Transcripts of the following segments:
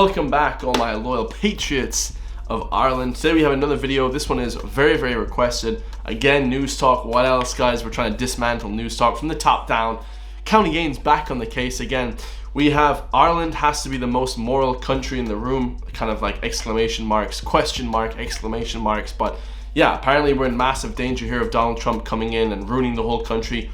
Welcome back, all my loyal patriots of Ireland. Today we have another video. This one is very, very requested. Again, Newstalk. What else, guys? We're trying to dismantle Newstalk from the top down. County Gains back on the case again. We have Ireland has to be the most moral country in the room. Kind of like exclamation marks, question mark, exclamation marks. But yeah, apparently we're in massive danger here of Donald Trump coming in and ruining the whole country.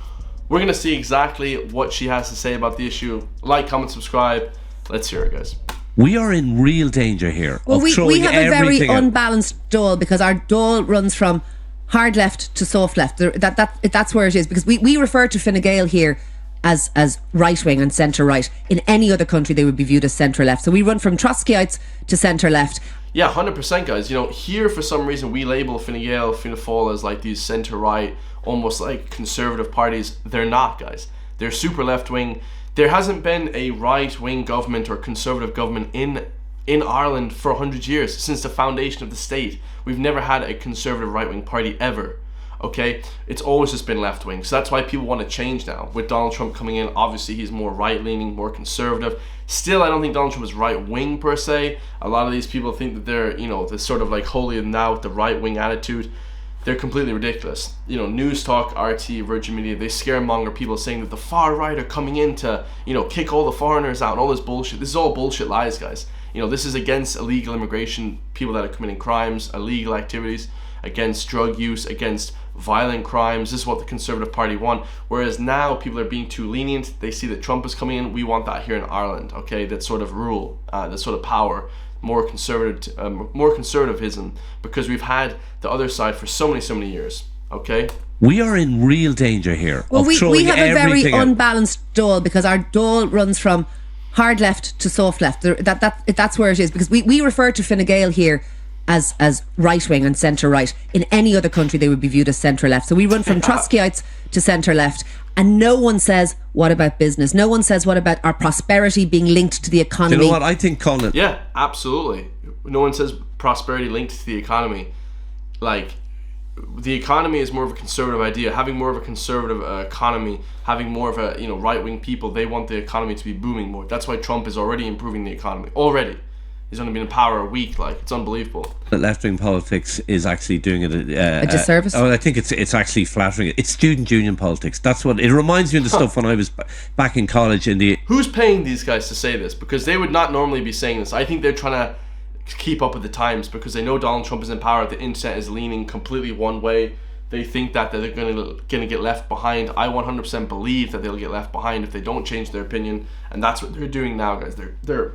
We're going to see exactly what she has to say about the issue. Like, comment, subscribe. Let's hear it, guys. We are in real danger here. Well, we have a very unbalanced dole because our dole runs from hard left to soft left. That's where it is, because we refer to Fine Gael here as right wing and centre right. In any other country, they would be viewed as centre left. So we run from Trotskyites to centre left. Yeah, 100%, guys. You know, here for some reason we label Fine Gael, Fianna Fáil as like these centre right, almost like conservative parties. They're not, guys. They're super left wing. There hasn't been a right-wing government or conservative government in Ireland for 100 years, since the foundation of the state. We've never had a conservative right-wing party ever, okay? It's always just been left-wing. So that's why people want to change now. With Donald Trump coming in, obviously he's more right-leaning, more conservative. Still, I don't think Donald Trump is right-wing per se. A lot of these people think that they're, you know, they're sort of like holier than thou with the right-wing attitude. They're completely ridiculous. You know, Newstalk, RT, Virgin Media, they scaremonger people saying that the far right are coming in to, you know, kick all the foreigners out and all this bullshit. This is all bullshit lies, guys. You know, this is against illegal immigration, people that are committing crimes, illegal activities, against drug use, against violent crimes. This is what the Conservative Party want. Whereas now people are being too lenient. They see that Trump is coming in. We want that here in Ireland, okay? That sort of rule, that sort of power. More conservatism, because we've had the other side for so many years, okay? We are in real danger here. Well, we have a very unbalanced dole because our dole runs from hard left to soft left. That's where it is, because we refer to Fine Gael here as right wing and centre right. In any other country, they would be viewed as centre left. So we run from Trotskyites to centre left. And no one says, what about business? No one says, what about our prosperity being linked to the economy? Do you know what I think, Colin? Yeah, absolutely. No one says prosperity linked to the economy. Like, the economy is more of a conservative idea. Having more of a conservative economy, having more of a, you know, right-wing people, they want the economy to be booming more. That's why Trump is already improving the economy. Already. He's only been in power a week. Like, it's unbelievable. That left-wing politics is actually doing it a disservice. I think it's actually flattering it. It's student union politics. That's what it reminds me of. The stuff when I was back in college in the. Who's paying these guys to say this? Because they would not normally be saying this. I think they're trying to keep up with the times because they know Donald Trump is in power. The internet is leaning completely one way. They think that they're going to get left behind. I 100% believe that they'll get left behind if they don't change their opinion, and that's what they're doing now, guys. They're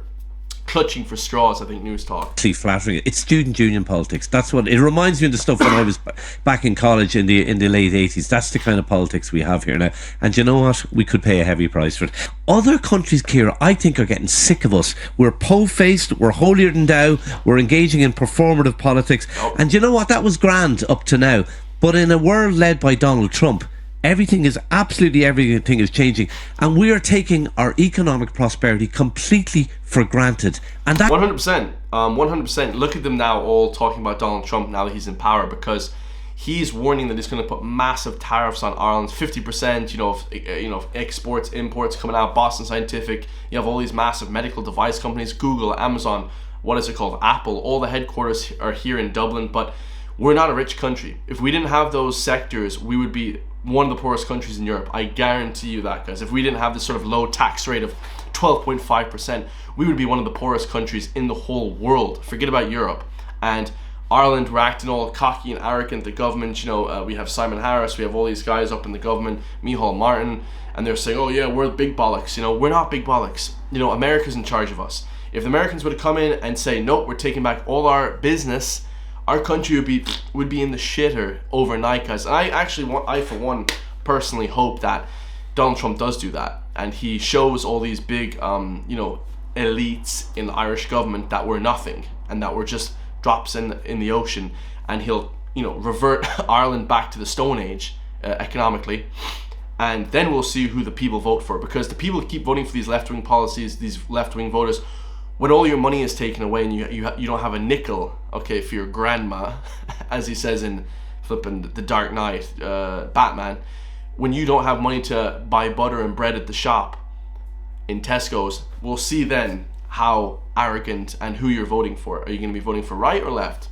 clutching for straws, I think, Newstalk. Actually flattering it. It's student union politics. That's what it reminds me of. The stuff when I was back in college in the late 80s. That's the kind of politics we have here now. And you know what? We could pay a heavy price for it. Other countries, Ciara, I think are getting sick of us. We're po-faced, we're holier than thou, we're engaging in performative politics. And you know what? That was grand up to now. But in a world led by Donald Trump, everything is changing, and we are taking our economic prosperity completely for granted. And that 100%. Look at them now, all talking about Donald Trump now that he's in power, because he's warning that he's going to put massive tariffs on Ireland, 50%. You know, exports, imports coming out. Boston Scientific. You have all these massive medical device companies, Google, Amazon. What is it called? Apple. All the headquarters are here in Dublin, but we're not a rich country. If we didn't have those sectors, we would be one of the poorest countries in Europe. I guarantee you that, guys. If we didn't have this sort of low tax rate of 12.5%, we would be one of the poorest countries in the whole world. Forget about Europe. And Ireland, we're acting all cocky and arrogant. The government, you know, we have Simon Harris, we have all these guys up in the government, Micheál Martin, and they're saying, oh yeah, we're big bollocks. You know, we're not big bollocks. You know, America's in charge of us. If the Americans would come in and say, nope, we're taking back all our business, our country would be in the shitter overnight, guys. And I for one personally hope that Donald Trump does do that, and he shows all these big you know, elites in the Irish government that we're nothing and that we're just drops in the ocean, and he'll, you know, revert Ireland back to the Stone Age economically, and then we'll see who the people vote for, because the people keep voting for these left-wing policies, these left-wing voters. When all your money is taken away and you don't have a nickel, okay, for your grandma, as he says in flipping The Dark Knight, Batman, when you don't have money to buy butter and bread at the shop in Tesco's, we'll see then how arrogant and who you're voting for. Are you going to be voting for right or left?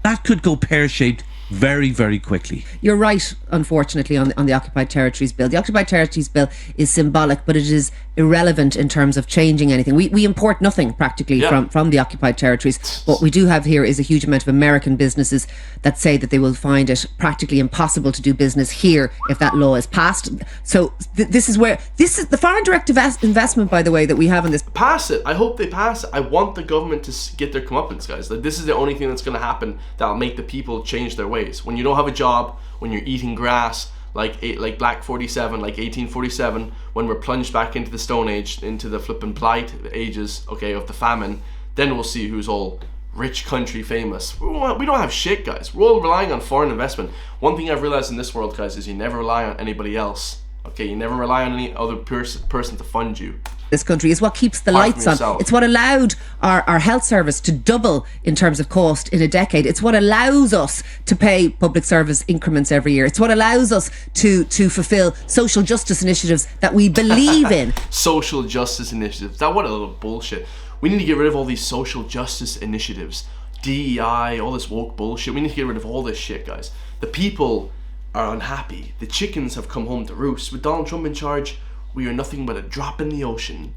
That could go pear-shaped very, very quickly. You're right, unfortunately, on the Occupied Territories Bill. The Occupied Territories Bill is symbolic, but it is irrelevant in terms of changing anything. We import nothing practically from the Occupied Territories. What we do have here is a huge amount of American businesses that say that they will find it practically impossible to do business here if that law is passed. So this is the foreign direct investment, by the way, that we have in this. Pass it. I hope they pass it. I want the government to get their comeuppance, guys. Like, this is the only thing that's going to happen that'll make the people change their ways. When you don't have a job, when you're eating grass, like Black 47, like 1847, when we're plunged back into the Stone Age, into the flippin' blight ages, okay, of the famine, then we'll see who's all rich country famous. We don't have shit, guys. We're all relying on foreign investment. One thing I've realized in this world, guys, is you never rely on anybody else. Okay, you never rely on any other person to fund you. This country is what keeps the lights on. It's what allowed our health service to double in terms of cost in a decade. It's what allows us to pay public service increments every year. It's what allows us to fulfill social justice initiatives that we believe in. Social justice initiatives. What a little bullshit. We need to get rid of all these social justice initiatives. DEI, all this woke bullshit. We need to get rid of all this shit, guys. The people are unhappy. The chickens have come home to roost. With Donald Trump in charge, we are nothing but a drop in the ocean,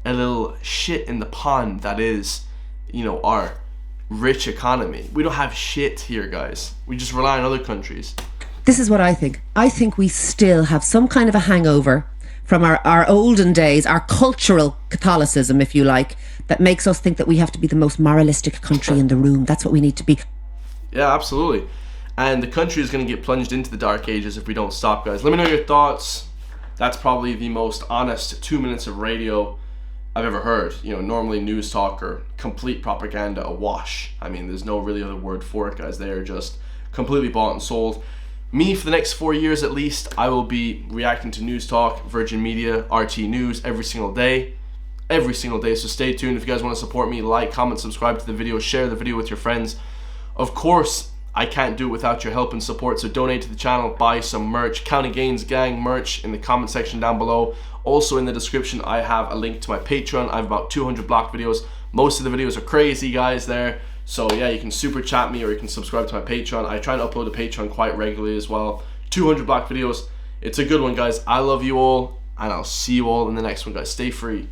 a little shit in the pond that is, our rich economy. We don't have shit here, guys. We just rely on other countries. This is what I think. I think we still have some kind of a hangover from our olden days, our cultural Catholicism, if you like, that makes us think that we have to be the most moralistic country in the room. That's what we need to be. Yeah, absolutely. And the country is going to get plunged into the dark ages if we don't stop, guys. Let me know your thoughts. That's probably the most honest 2 minutes of radio I've ever heard. Normally Newstalk or complete propaganda, a wash. I mean, there's no really other word for it, guys. They are just completely bought and sold. Me, for the next 4 years at least, I will be reacting to Newstalk, Virgin Media, RT News every single day. Every single day. So stay tuned. If you guys want to support me, like, comment, subscribe to the video, share the video with your friends. Of course, I can't do it without your help and support, so donate to the channel, buy some merch, County Gains Gang merch in the comment section down below. Also in the description, I have a link to my Patreon. I have about 200 blocked videos. Most of the videos are crazy, guys, there. So yeah, you can super chat me or you can subscribe to my Patreon. I try to upload to Patreon quite regularly as well. 200 blocked videos. It's a good one, guys. I love you all, and I'll see you all in the next one, guys. Stay free.